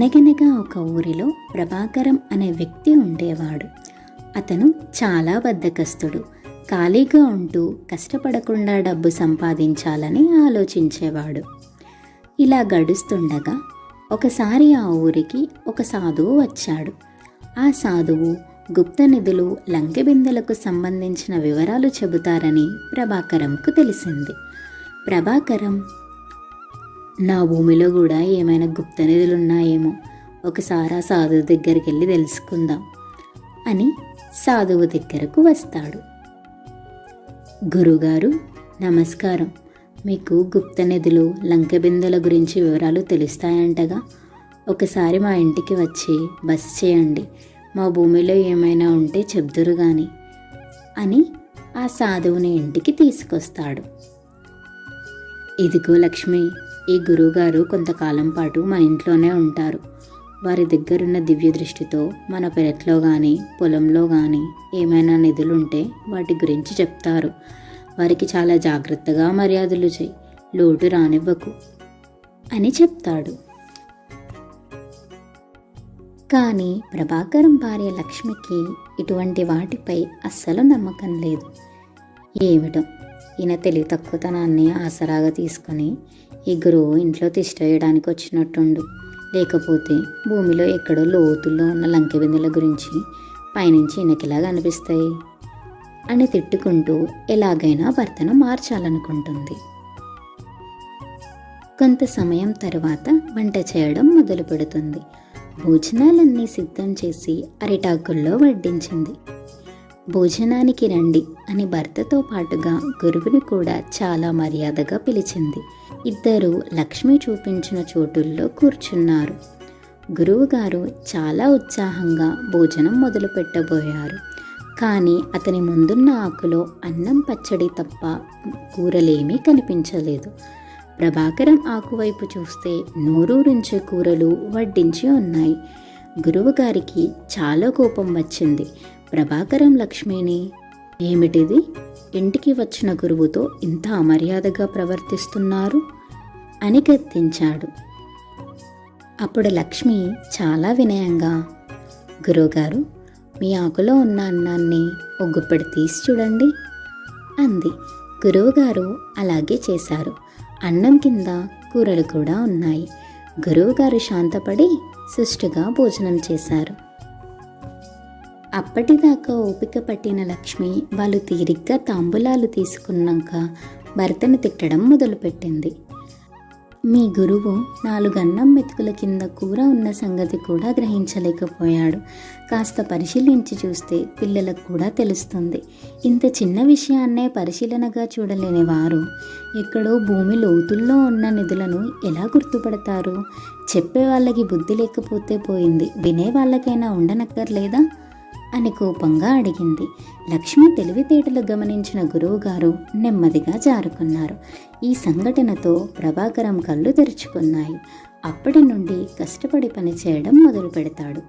అనగనగా ఒక ఊరిలో ప్రభాకరం అనే వ్యక్తి ఉండేవాడు. అతను చాలా బద్ధకస్తుడు. ఖాళీగా ఉంటూ కష్టపడకుండా డబ్బు సంపాదించాలని ఆలోచించేవాడు. ఇలా గడుస్తుండగా ఒకసారి ఆ ఊరికి ఒక సాధువు వచ్చాడు. ఆ సాధువు గుప్త నిధులు, లంకెబిందెలకు సంబంధించిన వివరాలు చెబుతారని ప్రభాకరంకు తెలిసింది. ప్రభాకరం, నా భూమిలో కూడా ఏమైనా గుప్త నిధులున్నాయేమో, ఒకసారి ఆ సాధువు దగ్గరికి వెళ్ళి తెలుసుకుందాం అని సాధువు దగ్గరకు వస్తాడు. గురుగారు నమస్కారం, మీకు గుప్త నిధులు, లంకెబిందెల గురించి వివరాలు తెలుస్తాయంటగా, ఒకసారి మా ఇంటికి వచ్చి బస చేయండి, మా భూమిలో ఏమైనా ఉంటే చెప్దురు గాని అని ఆ సాధువుని ఇంటికి తీసుకొస్తాడు. ఇదిగో లక్ష్మి, ఈ గురువుగారు కొంతకాలం పాటు మన ఇంట్లోనే ఉంటారు. వారి దగ్గరున్న దివ్య దృష్టితో మన పెరట్లో కానీ పొలంలో కానీ ఏమైనా నిధులుంటే వాటి గురించి చెప్తారు. వారికి చాలా జాగ్రత్తగా మర్యాదలు చేయి, లోటు రానివ్వకు అని చెప్తాడు. కానీ ప్రభాకరం భార్య లక్ష్మికి ఇటువంటి వాటిపై అస్సలు నమ్మకం లేదు. ఏమిటో ఈయన తెలివి తక్కువతనాన్ని ఆసరాగా తీసుకొని ఈ గురువు ఇంట్లో తిష్ట వేయడానికి వచ్చినట్టుండు, లేకపోతే భూమిలో ఎక్కడో లోతుల్లో ఉన్న లంకెబిందెల గురించి పైనుంచి ఈయనకిలాగా అనిపిస్తాయి అని తిట్టుకుంటూ ఎలాగైనా భర్తను మార్చాలనుకుంటుంది. కొంత సమయం తరువాత వంట చేయడం మొదలు పెడుతుంది. భోజనాలన్నీ సిద్ధం చేసి అరిటాకుల్లో వడ్డించింది. భోజనానికి రండి అని భర్తతో పాటుగా గురువుని కూడా చాలా మర్యాదగా పిలిచింది. ఇద్దరు లక్ష్మి చూపించిన చోటుల్లో కూర్చున్నారు. గురువుగారు చాలా ఉత్సాహంగా భోజనం మొదలు పెట్టబోయారు. కానీ అతని ముందున్న ఆకులో అన్నం, పచ్చడి తప్ప కూరలేమీ కనిపించలేదు. ప్రభాకరం ఆకువైపు చూస్తే నోరూరించే కూరలు వడ్డించి ఉన్నాయి. గురువుగారికి చాలా కోపం వచ్చింది. ప్రభాకరం లక్ష్మిని, ఏమిటిది, ఇంటికి వచ్చిన గురువుతో ఇంత అమర్యాదగా ప్రవర్తిస్తున్నారు అని గద్దించాడు. అప్పుడు లక్ష్మి చాలా వినయంగా, గురువుగారు, మీ ఆకులో ఉన్న అన్నాన్ని ఒక గుప్పెడు తీసి చూడండి అంది. గురువుగారు అలాగే చేశారు. అన్నం కింద కూరలు కూడా ఉన్నాయి. గురువుగారు శాంతపడి సుష్టుగా భోజనం చేశారు. అప్పటిదాకా ఓపిక పట్టిన లక్ష్మి వాళ్ళు తీరిగ్గా తాంబూలాలు తీసుకున్నాక భర్తను తిట్టడం మొదలుపెట్టింది. మీ గురువు 4 అన్నం మెతుకుల కింద కూర ఉన్న సంగతి కూడా గ్రహించలేకపోయాడు. కాస్త పరిశీలించి చూస్తే పిల్లలకు కూడా తెలుస్తుంది. ఇంత చిన్న విషయాన్నే పరిశీలనగా చూడలేని వారు ఎక్కడో భూమి లోతుల్లో ఉన్న నిధులను ఎలా గుర్తుపడతారు? చెప్పే వాళ్ళకి బుద్ధి లేకపోతే పోయింది, వినే వాళ్ళకైనా ఉండనక్కర్లేదా అని కోపంగా అడిగింది. లక్ష్మి తెలివితేటలు గమనించిన గురువుగారు నెమ్మదిగా జారుకున్నారు. ఈ సంఘటనతో ప్రభాకరం కళ్ళు తెరుచుకున్నాయి. అప్పటి నుండి కష్టపడి పనిచేయడం మొదలు పెడతాడు.